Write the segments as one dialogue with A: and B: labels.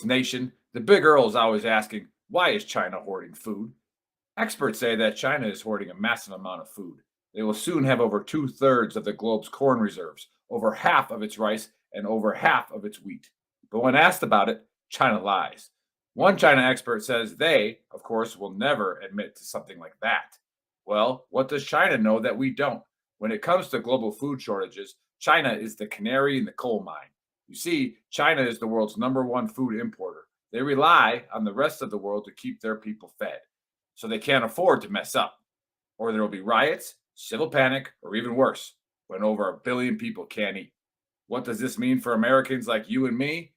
A: Nation, the big Earl is always asking, why is China hoarding food? Experts say that China is hoarding a massive amount of food. They will soon have over 2/3 of the globe's corn reserves, over half of its rice, and over half of its wheat. But when asked about it, China lies. One China expert says they, of course, will never admit to something like that. Well, what does China know that we don't? When it comes to global food shortages, China is the canary in the coal mine. You see, China is the world's #1 food importer. They rely on the rest of the world to keep their people fed. So they can't afford to mess up, or there will be riots, civil panic, or even worse, when over 1 billion people can't eat. What does this mean for Americans like you and me?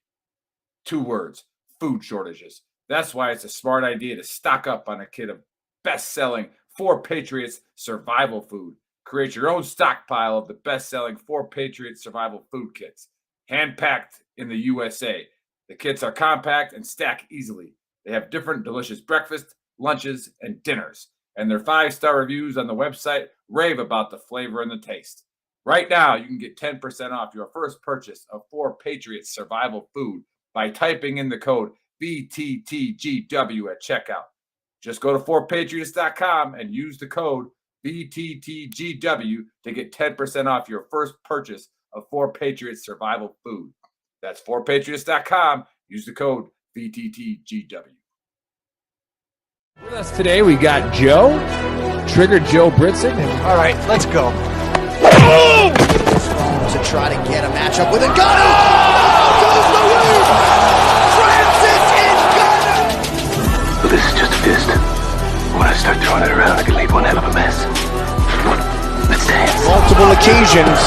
A: 2 words: food shortages. That's why it's a smart idea to stock up on a kit of best-selling 4 Patriots survival food. Create your own stockpile of the best-selling 4 Patriots survival food kits, hand-packed in the USA. The kits are compact and stack easily. They have different delicious breakfasts, lunches, and dinners. And their 5-star reviews on the website rave about the flavor and the taste. Right now, you can get 10% off your first purchase of 4 Patriots survival food by typing in the code VTTGW at checkout. Just go to 4patriots.com and use the code VTTGW to get 10% off your first purchase of 4 Patriots survival food. That's 4patriots.com. Use the code VTTGW.
B: With us today, we got Joe, Trigger Joe Britson.
C: All right, let's go.
D: To try to get a matchup with Ngannou. Goes the win. Francis Ngannou.
E: Well, this is just a fist. When I start throwing it around, I can leave one hell of a mess. Let's dance.
D: Multiple occasions.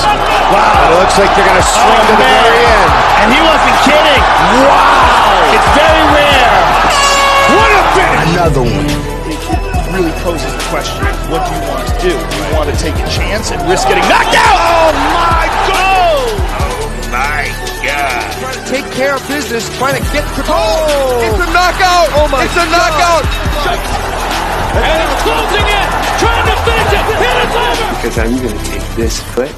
D: Wow. It looks like they're going to swing to the very end.
C: And he wasn't kidding.
D: Wow.
C: It's very rare.
D: What a finish. Another one.
C: It really poses the question, what do you want to do? Do you want to take a chance and risk getting knocked out?
D: Oh, my God.
E: Oh, my God.
D: Trying to take care of business, trying to get control. Oh. It's a knockout. Oh, my It's a God. Knockout.
C: And it's closing in. Trying to finish it. And it's over.
F: Because I'm going to take this foot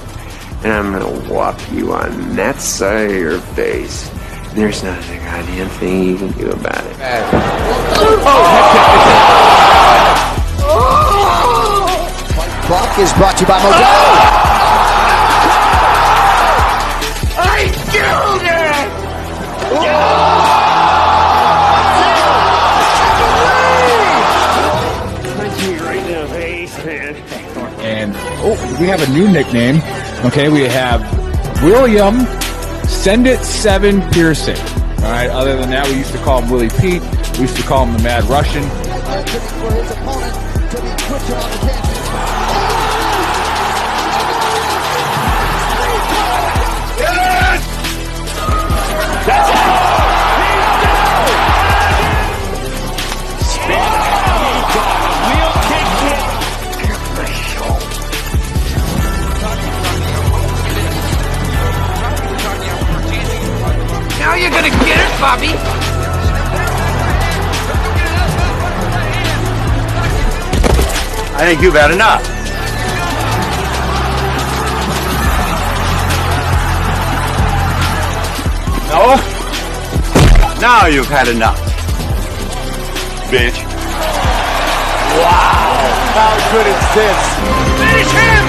F: and I'm going to whop you on that side of your face. There's not a goddamn thing you can do about it.
D: Clock is brought to you by Modelo.
E: I killed it! Right in the face, man.
B: And, we have a new nickname. Okay, we have William Send It 7 Pearson. All right, other than that, we used to call him Willie Pete. We used to call him the Mad Russian.
D: For his opponent to be quicker on the canvas.
C: That's it.
G: Now you're gonna get it, Bobby.
E: I think you've had enough. No? Now you've had enough. Bitch.
D: Wow. How good is this?
C: Finish him.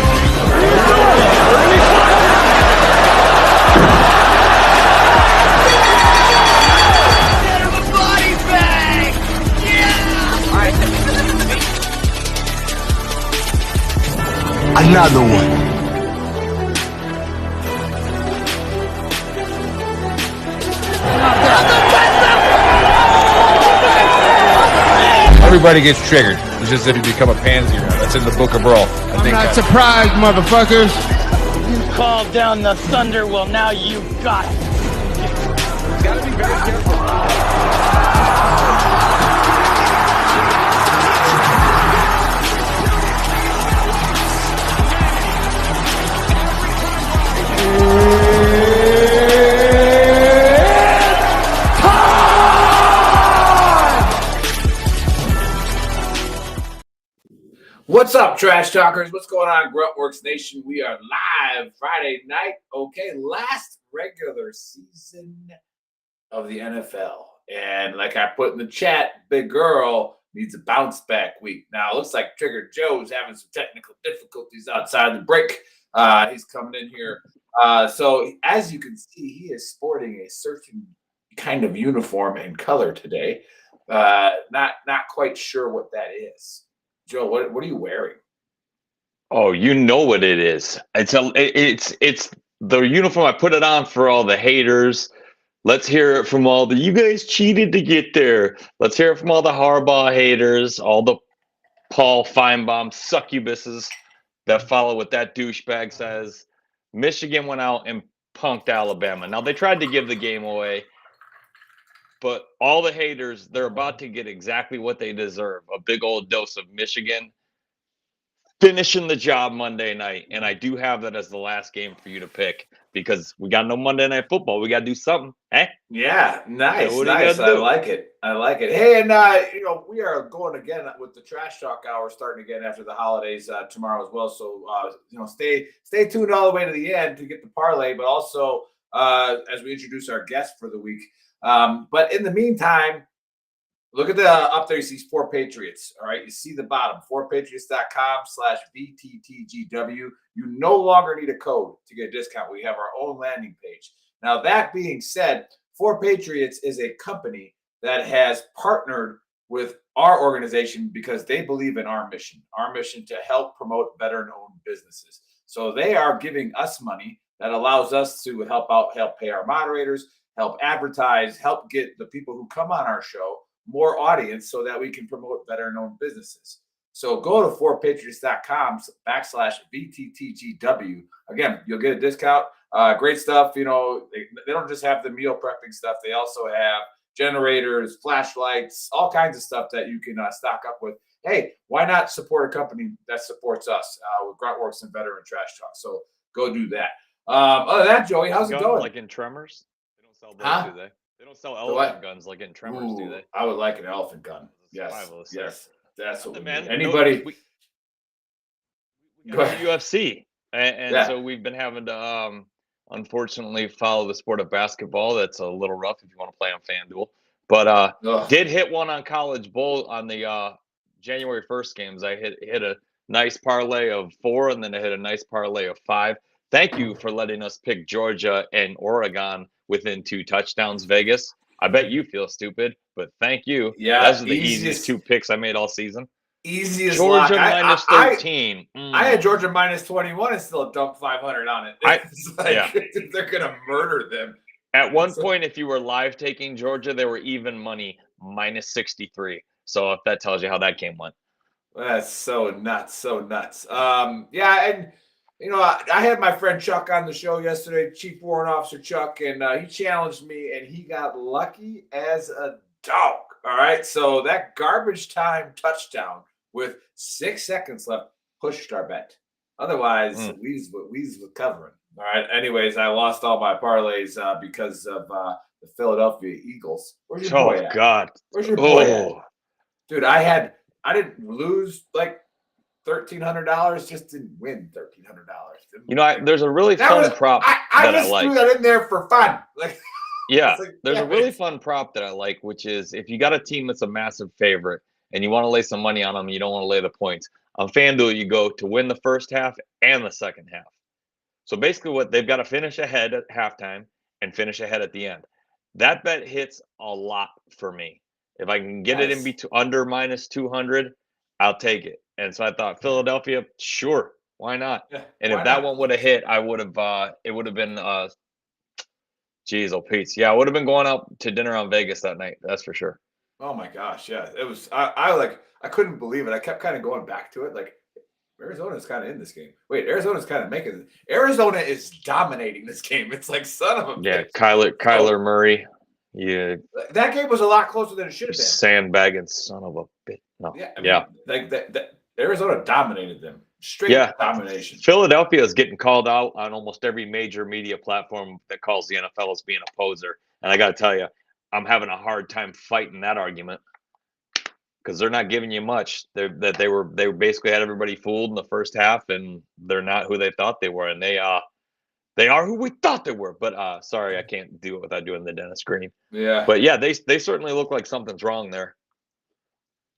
D: Another one.
B: Everybody gets triggered. It's just if you become a pansy. That's in the Book of Earl.
H: I'm not surprised, motherfuckers.
C: You called down the thunder. Well, now you got it.
B: Gotta be very careful.
A: What's up, Trash Talkers? What's going on, Gruntworks Nation? We are live Friday night. Okay, last regular season of the NFL. And like I put in the chat, Big Earl needs a bounce back week. Now it looks like Trigger Joe's having some technical difficulties outside the break. He's coming in here. So as you can see, he is sporting a certain kind of uniform and color today. Not quite sure what that is. Joe, what are you wearing?
I: Oh, you know what it is. It's the uniform. I put it on for all the haters. Let's hear it from all the you guys cheated to get there. Let's hear it from all the Harbaugh haters, all the Paul Feinbaum succubuses that follow what that douchebag says. Michigan went out and punked Alabama. Now they tried to give the game away, but all the haters, they're about to get exactly what they deserve. A big old dose of Michigan finishing the job Monday night. And I do have that as the last game for you to pick because we got no Monday Night Football. We got to do something. Eh?
A: Yeah, nice,
I: So
A: nice. I like it. I like it. Hey, and we are going again with the Trash Talk Hour starting again after the holidays tomorrow as well. So stay tuned all the way to the end to get the parlay, but also as we introduce our guest for the week. But in the meantime, look at the up there. You see Four Patriots. All right. You see the bottom, fourpatriots.com/VTTGW. You no longer need a code to get a discount. We have our own landing page. Now, that being said, Four Patriots is a company that has partnered with our organization because they believe in our mission to help promote veteran-owned businesses. So they are giving us money that allows us to help pay our moderators, help advertise, help get the people who come on our show more audience so that we can promote veteran-owned businesses. So go to fourpatriots.com/VTTGW. Again, you'll get a discount. Great stuff. They don't just have the meal prepping stuff. They also have generators, flashlights, all kinds of stuff that you can stock up with. Hey, why not support a company that supports us with Gruntworks and Veteran Trash Talk? So go do that. Other than that, Joey, how's it going?
I: Like in Tremors? They don't sell those, do they? They don't sell elephant guns like in Tremors, do they?
A: I would like an elephant gun. Yes. That's what
I: man.
A: Anybody?
I: We got the UFC, and so we've been having to unfortunately follow the sport of basketball. That's a little rough if you want to play on FanDuel, but did hit one on College Bowl on the January 1st games. I hit a nice parlay of 4, and then I hit a nice parlay of 5. Thank you for letting us pick Georgia and Oregon within 2 touchdowns, Vegas. I bet you feel stupid, but thank you.
A: Yeah,
I: those are the easiest 2 picks I made all season.
A: Easiest
I: Georgia
A: lock.
I: minus 13.
A: I had Georgia minus 21 and still dumped 500 on it. They're gonna murder them.
I: At one point, if you were live taking Georgia, they were even money minus 63. So if that tells you how that game went.
A: That's so nuts. And I had my friend Chuck on the show yesterday, Chief Warrant Officer Chuck, and he challenged me, and he got lucky as a dog. All right, so that garbage time touchdown with 6 seconds left pushed our bet. Otherwise, Weez was covering. All right. Anyways, I lost all my parlays because of the Philadelphia Eagles. Where's your boy at?
I: God.
A: Where's your boy at? Dude, I didn't lose like $1,300, just didn't win $1,300.
I: There's a really fun prop
A: I just threw that in there for fun.
I: There's a really fun prop that I like, which is if you got a team that's a massive favorite and you want to lay some money on them, you don't want to lay the points. On FanDuel, you go to win the first half and the second half. So basically what they've got to finish ahead at halftime and finish ahead at the end. That bet hits a lot for me. If I can get it in under minus 200, I'll take it. And so I thought Philadelphia, sure, why not?
A: Yeah,
I: and if that one would have hit, I would have. It would have been. Geez, oh Pete, yeah, I would have been going out to dinner on Vegas that night. That's for sure.
A: Oh my gosh, yeah, it was. I couldn't believe it. I kept kind of going back to it. Like Arizona's kind of in this game. Wait, Arizona's kind of making it. Arizona is dominating this game. It's like son of a bitch.
I: Kyler Murray. Yeah,
A: that game was a lot closer than it should have been.
I: Sandbagging son of a bitch. No.
A: Like Arizona dominated them. Straight domination.
I: Philadelphia is getting called out on almost every major media platform that calls the NFL as being a poser. And I got to tell you, I'm having a hard time fighting that argument because they're not giving you much. They basically had everybody fooled in the first half, and they're not who they thought they were. And They are who we thought they were. But sorry, I can't do it without doing the Dennis Green.
A: Yeah.
I: But yeah, they certainly look like something's wrong there.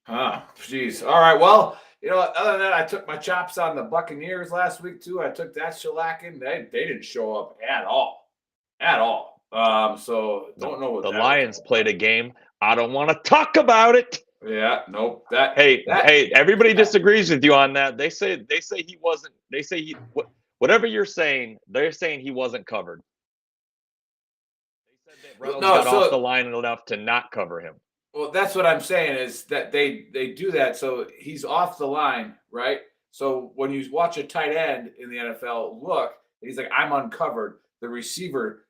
A: Jeez. All right. Well, other than that, I took my chops on the Buccaneers last week too. I took that shellacking. They didn't show up at all. So don't know what
I: the Lions played a game. I don't want to talk about it.
A: Yeah. Nope.
I: Hey, everybody disagrees with you on that. They say he wasn't. They say whatever you're saying, they're saying he wasn't covered. They said that Reynolds got off the line enough to not cover him.
A: Well, that's what I'm saying is that they do that. So he's off the line, right? So when you watch a tight end in the NFL, he's like, I'm uncovered. The receiver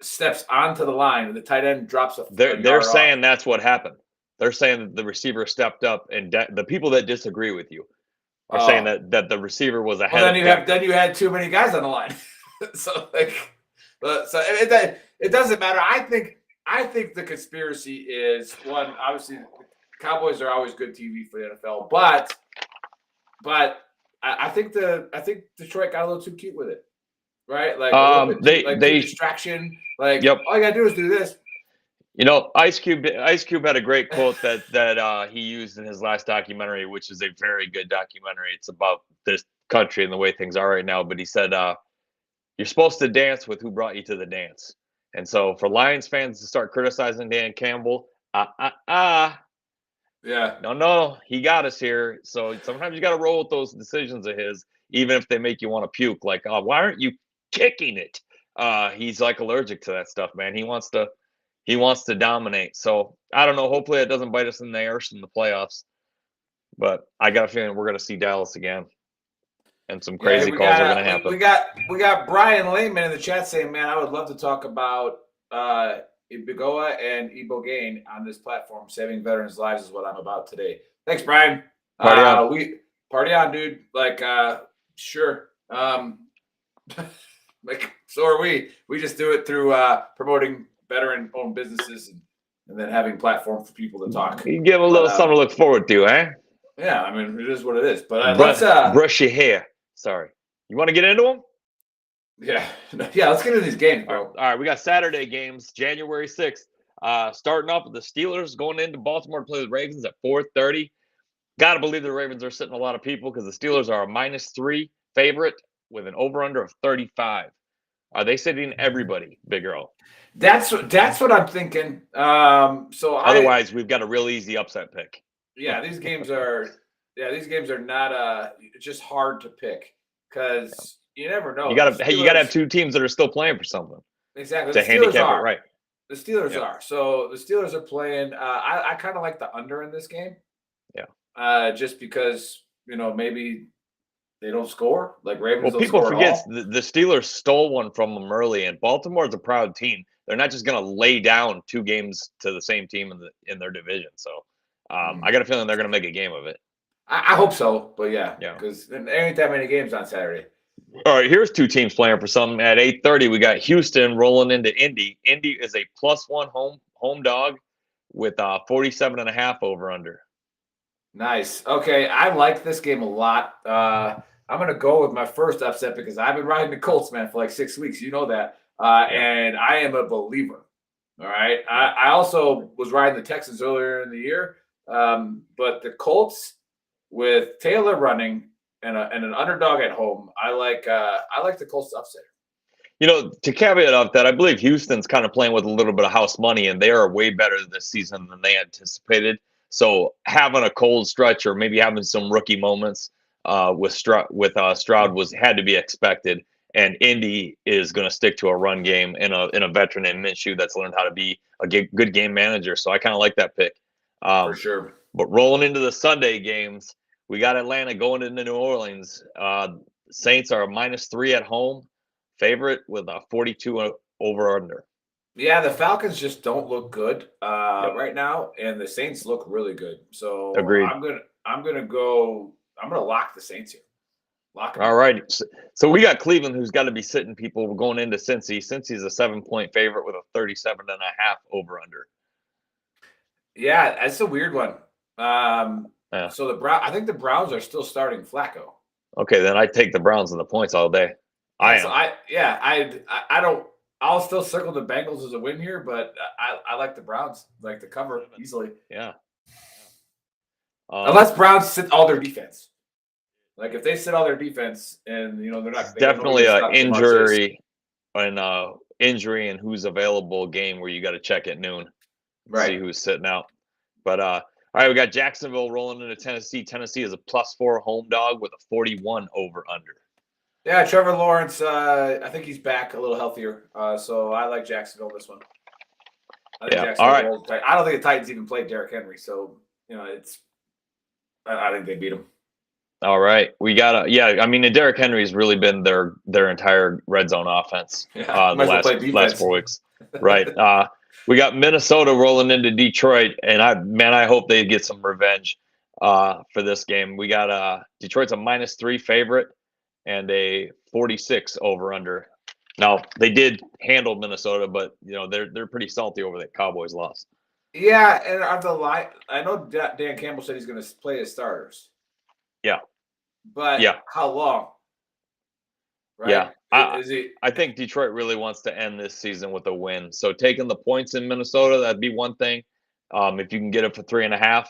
A: steps onto the line and the tight end drops
I: They're saying that's what happened. They're saying that the receiver stepped up, and the people that disagree with you are saying that the receiver was ahead.
A: Well, then you had too many guys on the line. So it doesn't matter. I think the conspiracy is one. Obviously, the Cowboys are always good TV for the NFL, but I think Detroit got a little too cute with it, right? Like they distraction. Like,
I: yep.
A: All you gotta do is do this.
I: Ice Cube had a great quote that he used in his last documentary, which is a very good documentary. It's about this country and the way things are right now. But he said, "You're supposed to dance with who brought you to the dance." And so for Lions fans to start criticizing Dan Campbell, yeah, no, he got us here. So sometimes you got to roll with those decisions of his, even if they make you want to puke. Like, why aren't you kicking it? He's like allergic to that stuff, man. He wants to dominate. So I don't know. Hopefully it doesn't bite us in the arse in the playoffs. But I got a feeling we're going to see Dallas again. And some crazy calls are going to happen.
A: We got Brian Lehman in the chat saying, "Man, I would love to talk about Ibegoa and Ibogaine on this platform. Saving veterans' lives is what I'm about today." Thanks, Brian.
I: Party on.
A: We party on, dude. Like, sure. Like, so are we. We just do it through promoting veteran-owned businesses and then having platform for people to talk.
I: You give a little something to look forward to, eh?
A: Yeah, I mean, it is what it is. But
I: let's brush your hair. Sorry. You want to get into them?
A: Yeah. Yeah, let's get into these games, bro.
I: All right, we got Saturday games, January 6th. Starting off with the Steelers going into Baltimore to play the Ravens at 4:30. Got to believe the Ravens are sitting a lot of people because the Steelers are a -3 favorite with an over-under of 35. Are they sitting everybody, Big Earl?
A: That's what I'm thinking.
I: Otherwise, we've got a real easy upset pick.
A: Yeah, these games are not it's just hard to pick because you never know.
I: You gotta have two teams that are still playing for something.
A: Exactly.
I: To handicap it right.
A: The Steelers are. So the Steelers are playing. I kind of like the under in this game.
I: Yeah.
A: Just because, maybe they don't score. Like Ravens.
I: Well, people forget the Steelers stole one from them early, and Baltimore's a proud team. They're not just going to lay down 2 games to the same team in their division. So I got a feeling they're going to make a game of it.
A: I hope so, but yeah, because there ain't that many games on Saturday.
I: All right, here's 2 teams playing for something. At 8:30, we got Houston rolling into Indy. Indy is a +1 home dog with 47.5 over under.
A: Nice. Okay, I like this game a lot. I'm going to go with my first upset because I've been riding the Colts, man, for like 6 weeks. You know that. And I am a believer. All right. I also was riding the Texans earlier in the year. But the Colts with Taylor running and an underdog at home, I like the Colts upset.
I: To caveat off that, I believe Houston's kind of playing with a little bit of house money, and they are way better this season than they anticipated. So having a cold stretch or maybe having some rookie moments with Stroud had to be expected. And Indy is going to stick to a run game in a veteran in Minshew that's learned how to be a good game manager. So I kind of like that pick.
A: For sure. But
I: rolling into the Sunday games, we got Atlanta going into New Orleans. Saints are a -3 at home favorite with a 42 over under.
A: Yeah, the Falcons just don't look good right now, and the Saints look really good. So
I: agreed.
A: I'm gonna lock the Saints here.
I: All right. So we got Cleveland, who's got to be sitting people going into Cincy. Cincy's a 7-point favorite with a 37.5 over under.
A: Yeah, that's a weird one. So I think the Browns are still starting Flacco.
I: Okay, then I take the Browns and the points all day.
A: I don't. I'll still circle the Bengals as a win here, but I like the Browns, like the cover easily.
I: Yeah.
A: Unless Browns sit all their defense. Like if they sit all their defense and they're not
I: definitely an injury and who's available game where you got to check at noon, see who's sitting out. But all right, we got Jacksonville rolling into Tennessee. Tennessee is a +4 home dog with a 41 over under.
A: Yeah, Trevor Lawrence. I think he's back a little healthier. So I like Jacksonville this one. I think Jacksonville. All right. I don't think the Titans even played Derrick Henry, so it's. I think they beat him.
I: All right, we got I mean, Derrick Henry's really been their entire red zone offense the last 4 weeks. Right. We got Minnesota rolling into Detroit, and I hope they get some revenge for this game. We got Detroit's a -3 favorite and a 46 over under. Now they did handle Minnesota, but they're pretty salty over that Cowboys loss.
A: Yeah, and on the line, I know Dan Campbell said he's going to play his starters.
I: Yeah.
A: But how long? Right?
I: Yeah. I think Detroit really wants to end this season with a win. So taking the points in Minnesota, that'd be one thing. If you can get it for 3.5.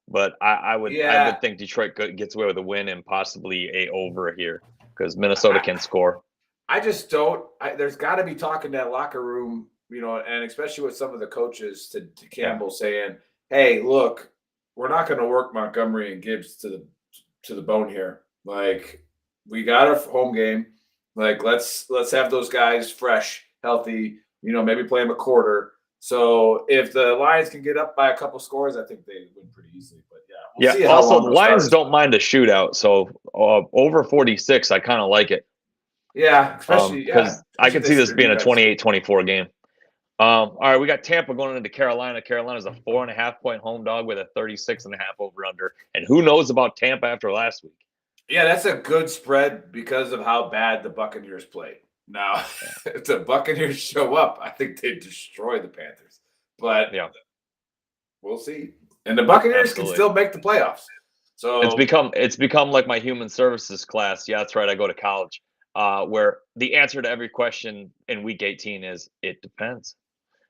I: But I would think Detroit gets away with a win and possibly a over here because Minnesota can score.
A: I just don't. There's got to be talk in that locker room, and especially with some of the coaches to Campbell saying, "Hey, look, we're not going to work Montgomery and Gibbs to the bone here. Like, we got a home game. Like, let's have those guys fresh, healthy. Maybe play them a quarter. So if the Lions can get up by a couple scores, I think they win pretty easily. But we'll see how
I: also,
A: long
I: the Lions don't mind a shootout. So over 46, I kind of like it.
A: Yeah, especially
I: because I can see this being a 28-24 game. All right, we got Tampa going into Carolina. Carolina's a 4.5-point home dog with a 36.5 over under. And who knows about Tampa after last week?
A: Yeah, that's a good spread because of how bad the Buccaneers played. Now, if the Buccaneers show up, I think they destroy the Panthers. But we'll see. And the Buccaneers can still make the playoffs. So
I: it's become like my human services class. Yeah, that's right. I go to college. Where the answer to every question in week 18 is it depends.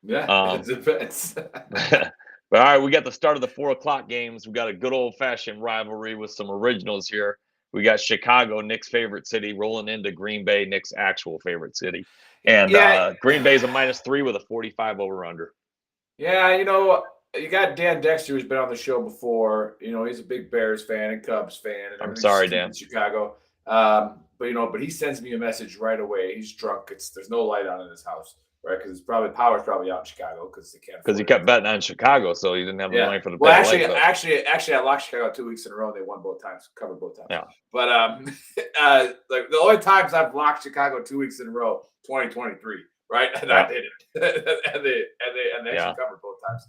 A: Yeah, it depends.
I: But all right, we got the start of the 4:00 games. We got a good old-fashioned rivalry with some originals here. We got Chicago, Nick's favorite city, rolling into Green Bay, Nick's actual favorite city. And Green Bay's a -3 with a 45 over-under.
A: Yeah, you got Dan Dexter, who's been on the show before. He's a big Bears fan and Cubs fan. And
I: I'm sorry, Dan.
A: In Chicago. But he sends me a message right away. He's drunk. There's no light on in his house, right? Because power's probably out in Chicago because they can't.
I: Because he kept betting on Chicago, so he didn't have the money for the.
A: Well, actually, I locked Chicago 2 weeks in a row. They won both times, covered both times.
I: Yeah.
A: But like the only times I've locked Chicago 2 weeks in a row, 2023, right? And I did it, and they actually covered both times.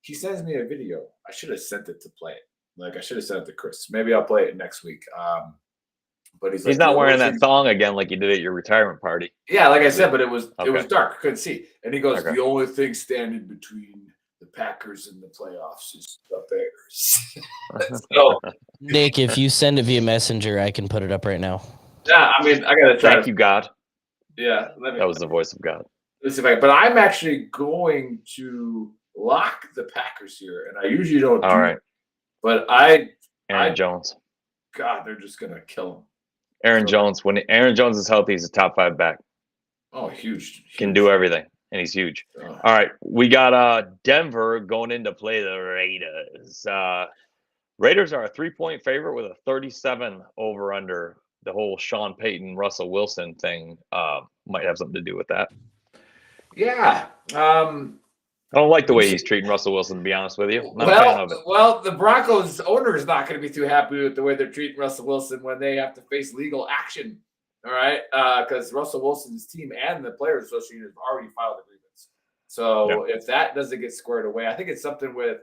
A: He sends me a video. I should have sent it to play it. Like I should have sent it to Chris. Maybe I'll play it next week. But he's
I: not wearing that thong again like you did at your retirement party.
A: Yeah, like I said, but it was dark. Couldn't see. And he goes, the only thing standing between the Packers and the playoffs is the Bears. So,
J: Nick, if you send it via Messenger, I can put it up right now.
A: Yeah, I mean, I got to try.
I: Thank you, God.
A: Yeah.
I: That was the voice of God.
A: Let's see if but I'm actually going to lock the Packers here, and I usually don't do it. But
I: Aaron Jones.
A: God, they're just going to kill him.
I: Aaron Jones, when Aaron Jones is healthy, he's a top 5 back.
A: Oh, huge.
I: Can do everything, and he's huge. All right, we got Denver going in to play the Raiders. Raiders are a 3-point favorite with a 37 over under. The whole Sean Payton, Russell Wilson thing might have something to do with that.
A: Yeah.
I: I don't like the way he's treating Russell Wilson, to be honest with you. Not a fan of it.
A: Well, the Broncos owner is not going to be too happy with the way they're treating Russell Wilson when they have to face legal action. All right. Because Russell Wilson's team and the Players Association have already filed a grievance. So if that doesn't get squared away, I think it's something with.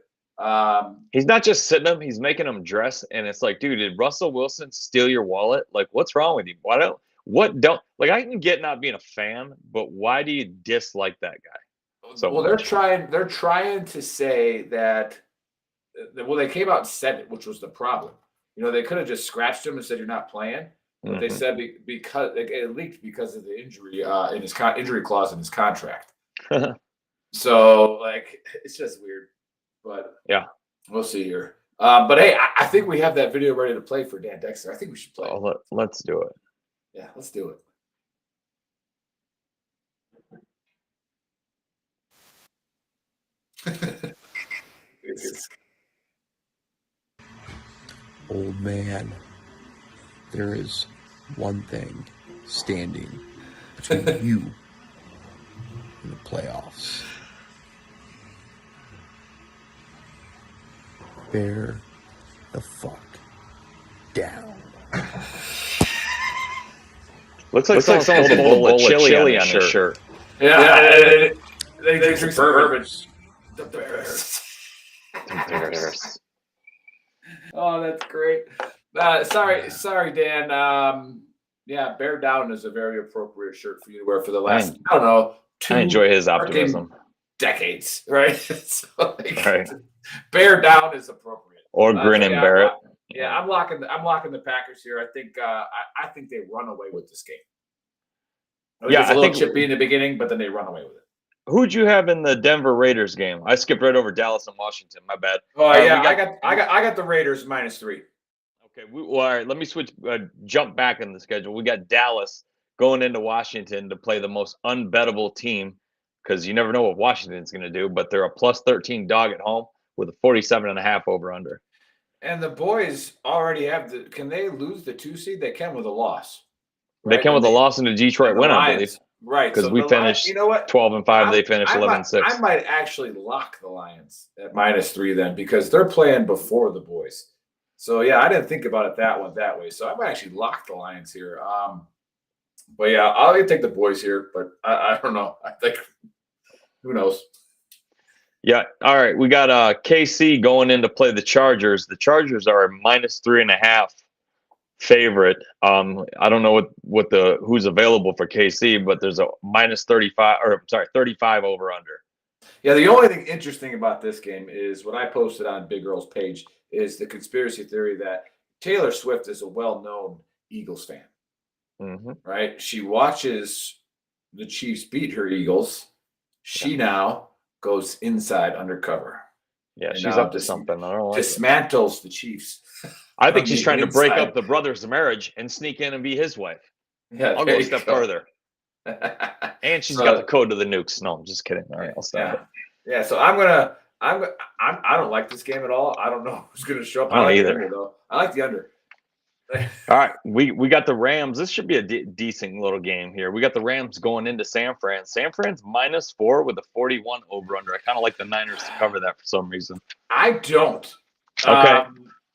I: He's not just sitting him, he's making him dress. And it's like, dude, did Russell Wilson steal your wallet? Like, what's wrong with you? I can get not being a fan, but why do you dislike that guy?
A: So they're trying to say that they came out and said it, which was the problem. They could have just scratched him and said you're not playing. But they said because it leaked because of the injury in his injury clause in his contract. So like it's just weird. But
I: yeah,
A: we'll see here. But hey, I think we have that video ready to play for Dan Dexter. I think we should play.
I: Oh, let's do it.
A: Yeah, let's do it.
K: Old man, there is one thing standing between you and the playoffs. Bear the fuck down.
I: Looks like someone pulled a bowl of chili on his shirt.
A: Yeah, they drink some bourbon. The Bears. Oh, that's great. Sorry, Dan. Yeah, Bear Down is a very appropriate shirt for you to wear for the last, I don't know,
I: I enjoy his optimism.
A: Decades, right? So, like,
I: right.
A: Bear Down is appropriate.
I: Or Grin and Bear It.
A: Yeah, I'm locking the Packers here. I think I think they run away with this game. I think chippy in the beginning, but then they run away with it.
I: Who'd you have in the Denver Raiders game? I skipped right over Dallas and Washington. My bad.
A: Oh yeah, I got the Raiders -3.
I: Okay, all right. Let me switch. Jump back in the schedule. We got Dallas going into Washington to play the most unbettable team because you never know what Washington's going to do. But they're a +13 dog at home with a 47.5 over under.
A: And the boys already have the. Can they lose the 2 seed? They can with a loss. Right?
I: They can with a loss in the Detroit win, I believe.
A: Right,
I: because we finished 12-5. They finished 11-6.
A: I might actually lock the Lions at -3 then because they're playing before the boys. So yeah, I didn't think about it that way. So I might actually lock the Lions here. But yeah, I'll take the boys here. But I don't know. I think who knows.
I: Yeah. All right. We got KC going in to play the Chargers. The Chargers are a -3.5 favorite. I don't know what who's available for KC, but there's a -35 over under.
A: Yeah, the only thing interesting about this game is what I posted on Big Earl's page is the conspiracy theory that Taylor Swift is a well-known Eagles fan. Right? She watches the Chiefs beat her Eagles. She now goes inside undercover.
I: Yeah, she's up to something. I don't like
A: dismantles the Chiefs.
I: I think she's trying to break up the brother's marriage and sneak in and be his wife.
A: Yeah,
I: I'll go a step further. And she's got the code to the nukes. No, I'm just kidding. All right, I'll stop.
A: Yeah, so I don't like this game at all. I don't know who's going to show up.
I: I don't
A: like
I: either.
A: The under, though. I like the under.
I: All right, we got the Rams. This should be a decent little game here. We got the Rams going into San Fran. San Fran's -4 with a 41 over under. I kind of like the Niners to cover that for some reason.
A: I don't.
I: Okay.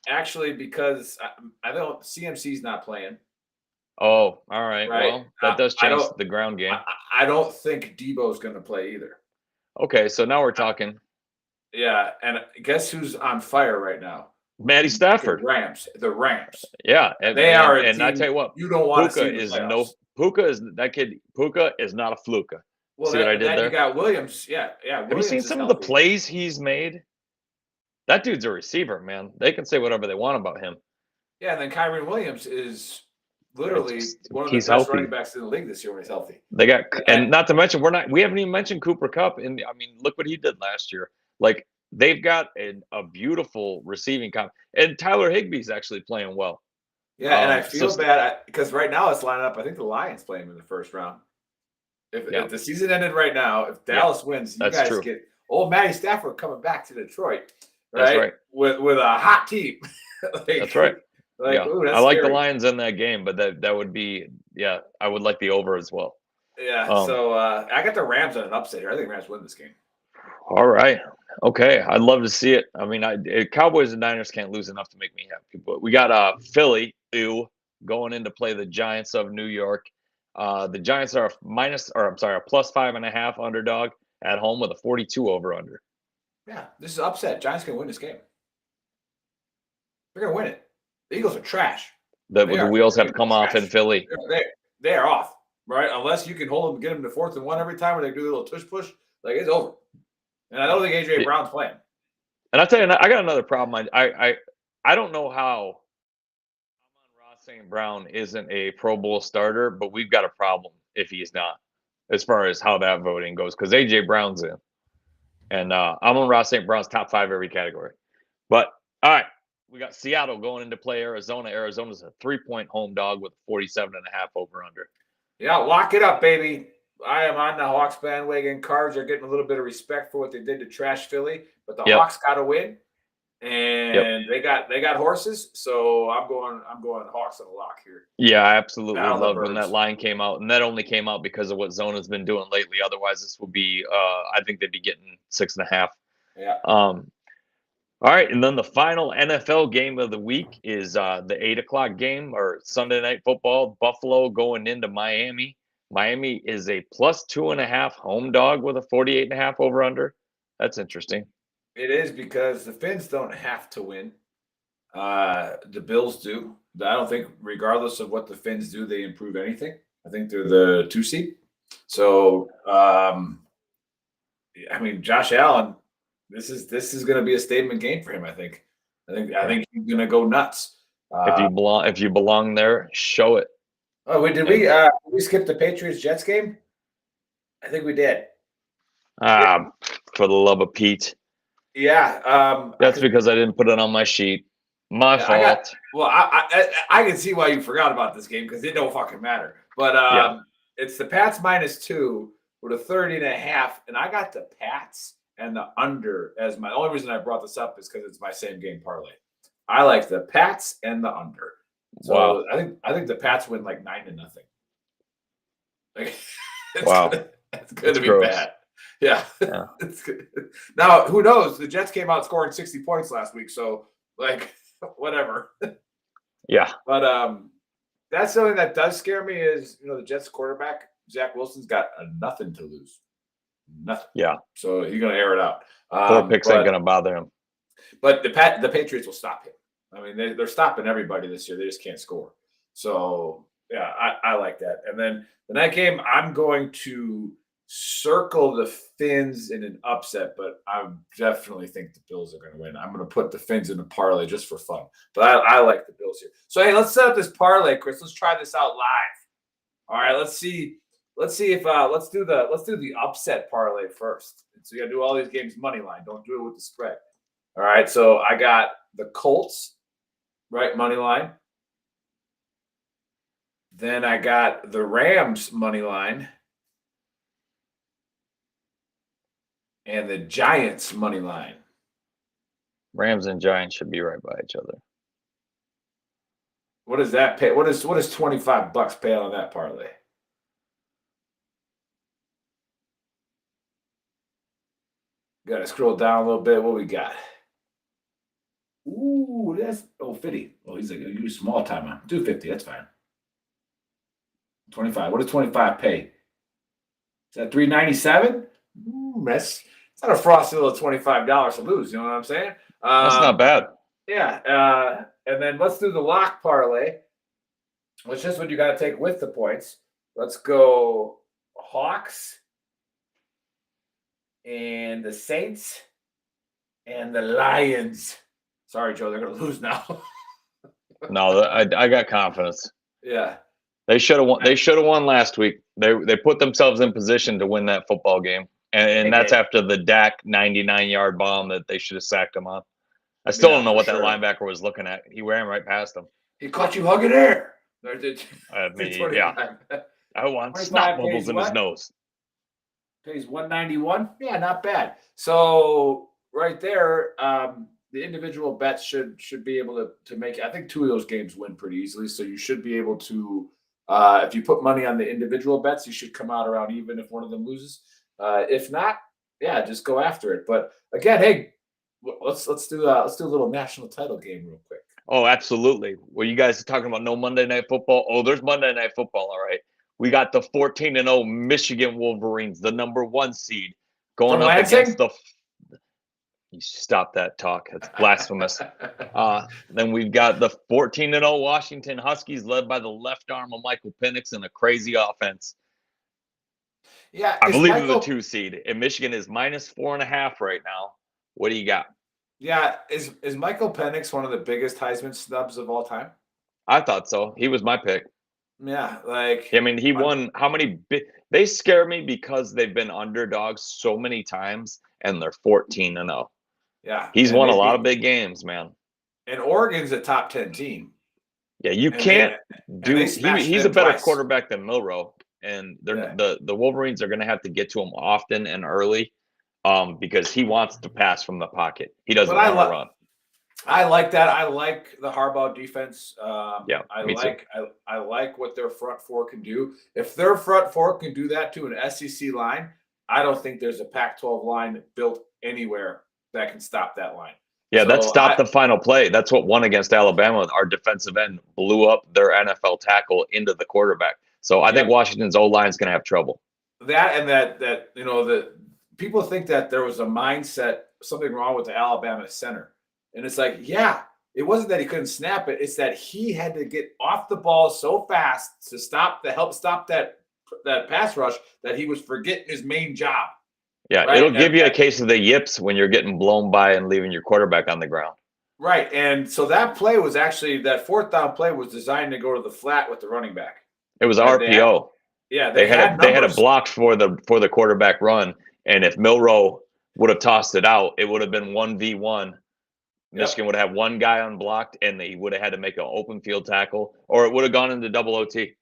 A: Actually, because I don't. CMC's not playing.
I: Oh, all right. Well, that does change the ground game.
A: I don't think Debo's going to play either.
I: Okay, so now we're talking.
A: Yeah, and guess who's on fire right now?
I: Matty Stafford.
A: The Rams.
I: Yeah,
A: they are.
I: And I tell you what,
A: you don't want to see
I: Puka is that kid. Puka is not a fluke.
A: Well,
I: see what I did there?
A: You got Williams. Yeah.
I: Have you seen some of the plays he's made? That dude's a receiver, man. They can say whatever they want about him.
A: Yeah, and then Kyron Williams is literally one of the best running backs in the league this year when he's healthy.
I: They got, and not to mention, we haven't even mentioned Cooper Kupp. And I mean, look what he did last year. Like, they've got a beautiful receiving comp, and Tyler Higbee's actually playing well.
A: Yeah, and I feel bad because right now it's lining up. I think the Lions play him in the first round. If the season ended right now, if Dallas wins, you guys get old Matty Stafford coming back to Detroit. Right?
I: That's right.
A: With a hot team.
I: That's right.
A: Ooh, that's
I: I like
A: scary.
I: the Lions in that game, but that would be I would like the over as well.
A: Yeah. So I got the Rams on an upset here. I think Rams win this game.
I: All right. Okay. I'd love to see it. I mean, Cowboys and Niners can't lose enough to make me happy. But we got Philly going in to play the Giants of New York. The Giants are a +5.5 underdog at home with a 42 over under.
A: Yeah, this is upset. Giants can win this game. They're gonna win it. The Eagles are trash.
I: The wheels have come off in Philly.
A: They are off, right? Unless you can hold them, get them to 4th and 1 every time, where they do a little tush push, like it's over. And I don't think AJ Brown's playing. And
I: I'll tell you, I got another problem. I don't know how St. Brown isn't a Pro Bowl starter, but we've got a problem if he's not, as far as how that voting goes, because A.J. Brown's in. And I'm on Ross St. Brown's top 5 every category. But, all right, we got Seattle going into play Arizona. Arizona's a 3-point home dog with 47.5 over-under.
A: Yeah, lock it up, baby. I am on the Hawks bandwagon. Cards are getting a little bit of respect for what they did to trash Philly, but the Hawks got to win. And they got horses, so I'm going Hawks on the lock here.
I: Yeah, I absolutely love when that line came out, and that only came out because of what Zona's been doing lately. Otherwise, this would be I think they'd be getting 6.5.
A: Yeah.
I: All right, and then the final NFL game of the week is the 8:00 game or Sunday Night Football. Buffalo going into Miami. Miami is a +2.5 home dog with a 48.5 over under. That's interesting.
A: It is because the Finns don't have to win. The Bills do. I don't think, regardless of what the Finns do, they improve anything. I think they're the 2 seed. So, I mean, Josh Allen, this is going to be a statement game for him. I think he's going to go nuts.
I: If you belong there, show it.
A: Oh, did we skip the Patriots Jets game? I think we did.
I: For the love of Pete.
A: Yeah,
I: that's because I didn't put it on my sheet. My fault.
A: I can see why you forgot about this game because it don't fucking matter. But it's the Pats -2 with a 30.5, and I got the Pats and the under as my only reason I brought this up is because it's my same game parlay. I like the Pats and the under. So
I: wow.
A: I think the Pats win like 9-0. Like, it's going to be
I: gross.
A: bad. Yeah. It's good. Now, who knows? The Jets came out scoring 60 points last week, so like whatever.
I: Yeah.
A: But that's something that does scare me is, the Jets quarterback, Zach Wilson's got nothing to lose. Nothing.
I: Yeah.
A: So he's going to air it out.
I: 4 picks ain't going to bother him.
A: But the Patriots will stop him. I mean, they're stopping everybody this year. They just can't score. So, yeah, I like that. And then the night game, I'm going to circle the Finns in an upset, but I definitely think the Bills are going to win. I'm going to put the Finns in a parlay just for fun. But I like the Bills here. So, hey, let's set up this parlay, Chris. Let's try this out live. All right, let's see if let's do the upset parlay first. So you got to do all these games money line. Don't do it with the spread. All right, so I got the Colts, right, money line. Then I got the Rams money line. And the Giants money line.
I: Rams and Giants should be right by each other.
A: What does that pay? What is $25 pay on that parlay? Got to scroll down a little bit. What we got? Ooh, that's 50. Oh, he's like a small timer. 250. That's fine. 25. What does 25 pay? Is that $397? That's not a frosty little $25 to lose. You know what I'm saying?
I: That's not bad.
A: Yeah. And then let's do the lock parlay, which is what you got to take with the points. Let's go Hawks and the Saints and the Lions. Sorry, Joe, they're going to lose now.
I: No, I got confidence.
A: Yeah.
I: They should have won. They should have won last week. They put themselves in position to win that football game, and that's after the Dak 99-yard bomb that they should have sacked him on. I still don't know what that linebacker was looking at. He ran right past him.
A: He caught you hugging air.
I: I mean, yeah. I want snot bubbles in his nose.
A: Pays $191. Yeah, not bad. So right there, the individual bets should be able to make. I think 2 of those games win pretty easily. So you should be able to. If you put money on the individual bets, you should come out around even if one of them loses. If not, yeah, just go after it. But again, hey, let's do a little national title game real quick.
I: Oh, absolutely. Well, you guys are talking about no Monday Night Football. Oh, there's Monday Night Football. All right. We got the 14-0 Michigan Wolverines, the number 1 seed, going up against the. You stop that talk. That's blasphemous. Then we've got the 14-0 Washington Huskies, led by the left arm of Michael Penix in a crazy offense.
A: Yeah,
I: I believe they're the 2 seed, and Michigan is -4.5 right now. What do you got?
A: Yeah, is Michael Penix one of the biggest Heisman snubs of all time?
I: I thought so. He was my pick.
A: Yeah, like
I: I mean, he won how many? They scare me because they've been underdogs so many times, and they're 14-0.
A: Yeah,
I: He's won a lot of big games, man.
A: And Oregon's a top 10 team.
I: Yeah, you can't do. He's a better
A: twice.
I: quarterback than Milroe, and the Wolverines are going to have to get to him often and early, because he wants to pass from the pocket. He doesn't want to run.
A: I like that. I like the Harbaugh defense.
I: I
A: like what their front four can do. If their front four can do that to an SEC line, I don't think there's a Pac-12 line built anywhere that can stop that line.
I: Yeah, that stopped the final play. That's what won against Alabama. Our defensive end blew up their NFL tackle into the quarterback. So I think Washington's O-line is going to have trouble.
A: That and that the people think that there was a mindset, something wrong with the Alabama center. And it's like, yeah, it wasn't that he couldn't snap it. It's that he had to get off the ball so fast to help stop that pass rush that he was forgetting his main job.
I: Yeah, right? It'll give you a case of the yips when you're getting blown by and leaving your quarterback on the ground.
A: Right. And so that play was actually, that fourth down play was designed to go to the flat with the running back.
I: It was RPO.
A: They had
I: it blocked for the quarterback run. And if Milroe would have tossed it out, it would have been 1v1. Michigan would have one guy unblocked, and he would have had to make an open field tackle, or it would have gone into double OT.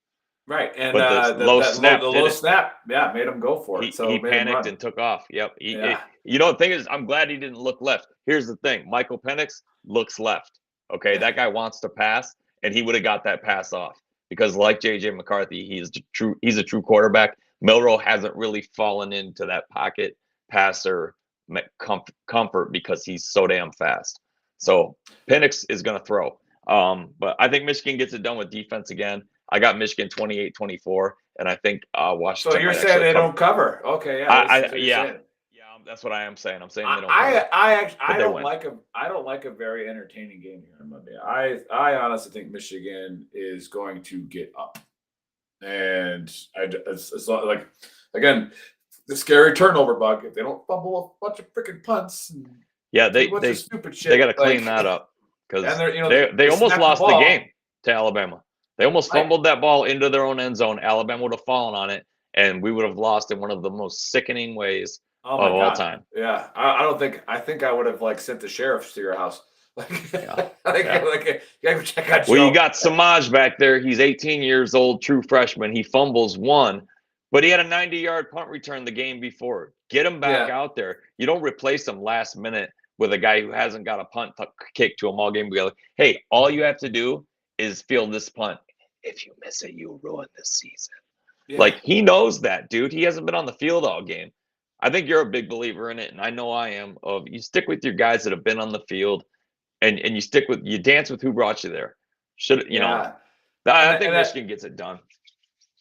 A: Right, and
I: but the low snap
A: made him go for it.
I: He panicked and took off. Yep. The thing is, I'm glad he didn't look left. Here's the thing: Michael Penix looks left. Okay, that guy wants to pass, and he would have got that pass off because, like JJ McCarthy, he's a true quarterback. Milroe hasn't really fallen into that pocket passer comfort because he's so damn fast. So Penix is going to throw. But I think Michigan gets it done with defense again. I got Michigan 28-24, and I think Washington.
A: So you're saying they don't cover? Okay,
I: yeah. That's what I am saying. I'm saying they don't cover.
A: I don't like a very entertaining game here on Monday. I honestly think Michigan is going to get up, and it's like, again, the scary turnover bug. If they don't fumble a bunch of freaking punts. They stupid shit.
I: They got to clean that up because they almost lost the game to Alabama. They almost fumbled that ball into their own end zone. Alabama would have fallen on it, and we would have lost in one of the most sickening ways of all time.
A: Yeah, I think I would have sent the sheriffs to your house.
I: You got Samaj back there. He's 18 years old, true freshman. He fumbles one, but he had a 90-yard punt return the game before. Get him back out there. You don't replace him last minute with a guy who hasn't got a punt kick to him all game. Be like, hey, all you have to do is field this punt. If you miss it, you ruin this season. Yeah. He knows that, dude. He hasn't been on the field all game. I think you're a big believer in it, and I know I am. Of you stick with your guys that have been on the field, and you dance with who brought you there. I think Michigan gets it done.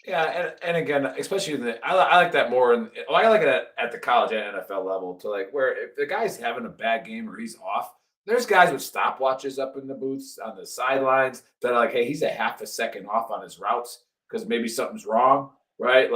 A: Yeah, and again, especially I like that more. I like it at the college and NFL level to where if the guy's having a bad game or he's off, there's guys with stopwatches up in the booths on the sidelines that are like, hey, he's a half a second off on his routes because maybe something's wrong, right?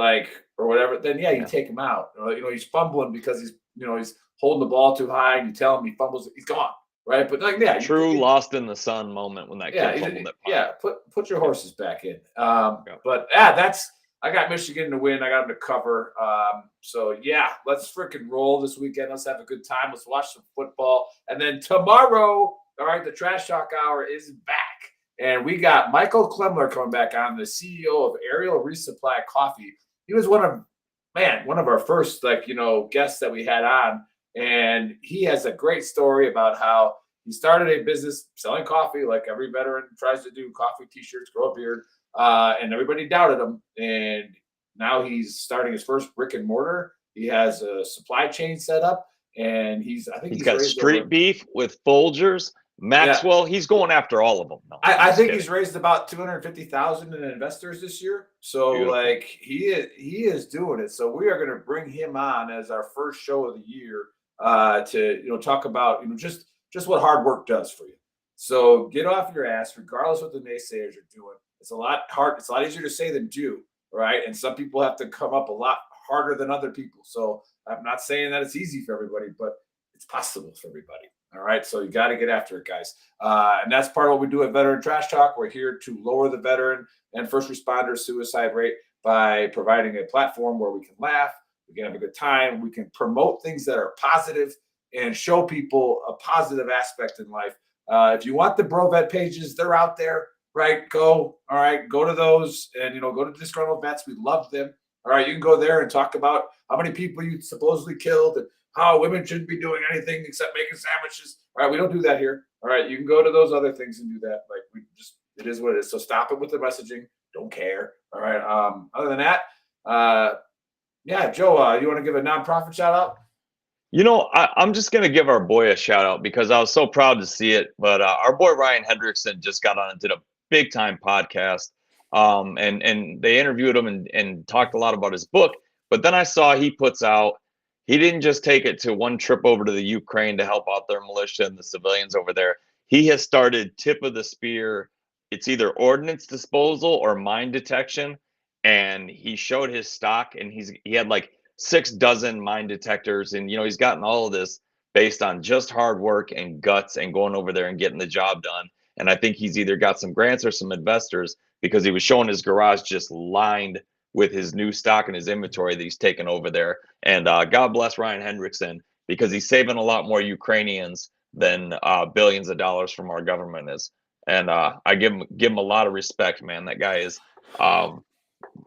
A: Or whatever. Then you take him out. He's fumbling because he's holding the ball too high, and you tell him he fumbles, he's gone. Right, but
I: true lost in the sun moment when that kid fumbled it.
A: Yeah, put your horses back in. But I got Michigan to win. I got them to cover. So let's freaking roll this weekend. Let's have a good time. Let's watch some football, and then tomorrow, all right, the Trash Talk Hour is back, and we got Michael Klemler coming back on, the CEO of Ariel Resupply Coffee. He was one of our first guests that we had on. And he has a great story about how he started a business selling coffee like every veteran tries to do, coffee, T-shirts, grow a beard, and everybody doubted him. And now he's starting his first brick and mortar. He has a supply chain set up, and he's
I: got street beef with Folgers, Maxwell. He's going after all of them. No,
A: I think he's raised about $250,000 in investors this year. So he is doing it. So we are going to bring him on as our first show of the year. To talk about just what hard work does for you. So get off your ass, regardless what the naysayers are doing. It's a lot easier to say than do, right? And some people have to come up a lot harder than other people. So I'm not saying that it's easy for everybody, but it's possible for everybody. All right, so you got to get after it, guys. And that's part of what we do at Veteran Trash Talk. We're here to lower the veteran and first responder suicide rate by providing a platform where we can laugh, we can have a good time, we can promote things that are positive and show people a positive aspect in life. If you want the Bro Vet pages, they're out there, right? Go to those and, go to Disgruntled Vets. We love them. All right, you can go there and talk about how many people you supposedly killed and how women shouldn't be doing anything except making sandwiches. All right, we don't do that here. All right, you can go to those other things and do that. It is what it is. So stop it with the messaging. Don't care. All right. Other than that, yeah, Joe, you want to give a nonprofit shout out?
I: I'm just going to give our boy a shout out because I was so proud to see it. But our boy Ryan Hendrickson just got on and did a big time podcast. And they interviewed him and talked a lot about his book. But then I saw he didn't just take it to one trip over to the Ukraine to help out their militia and the civilians over there. He has started tip of the spear. It's either ordnance disposal or mine detection. And he showed his stock and he had like 6 dozen mine detectors. And, he's gotten all of this based on just hard work and guts and going over there and getting the job done. And I think he's either got some grants or some investors because he was showing his garage just lined with his new stock and his inventory that he's taken over there. And God bless Ryan Hendrickson because he's saving a lot more Ukrainians than billions of dollars from our government is. And I give him a lot of respect, man. That guy is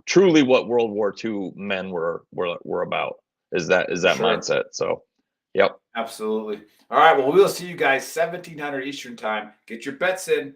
I: truly what World War II men were about. Is that sure. Mindset? So, yep,
A: absolutely. All right, well, we'll see you guys 1700 Eastern time. Get your bets in.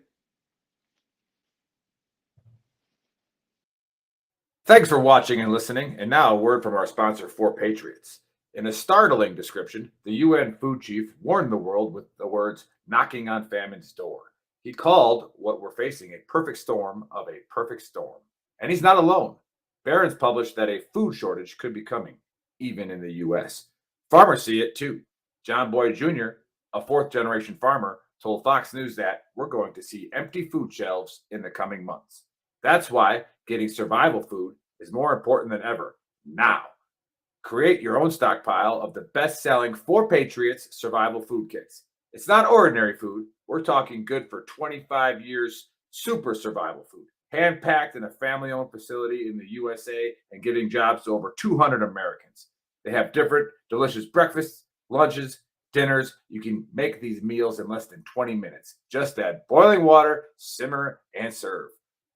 A: Thanks for watching and listening. And now a word from our sponsor, 4Patriots. In a startling description, the UN food chief warned the world with the words, knocking on famine's door. He called what we're facing a perfect storm of a perfect storm. And he's not alone. Barron's published that a food shortage could be coming, even in the U.S. Farmers see it too. John Boyd Jr., a fourth-generation farmer, told Fox News that we're going to see empty food shelves in the coming months. That's why getting survival food is more important than ever now. Create your own stockpile of the best-selling 4Patriots survival food kits. It's not ordinary food. We're talking good for 25 years super survival food. Hand-packed in a family-owned facility in the USA and giving jobs to over 200 Americans. They have different delicious breakfasts, lunches, dinners. You can make these meals in less than 20 minutes. Just add boiling water, simmer, and serve.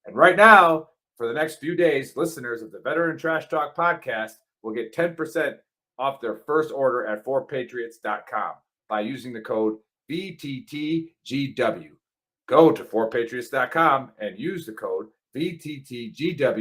A: And right now, for the next few days, listeners of the Veteran Trash Talk podcast will get 10% off their first order at 4patriots.com by using the code VTTGW. Go to 4patriots.com and use the code VTTGW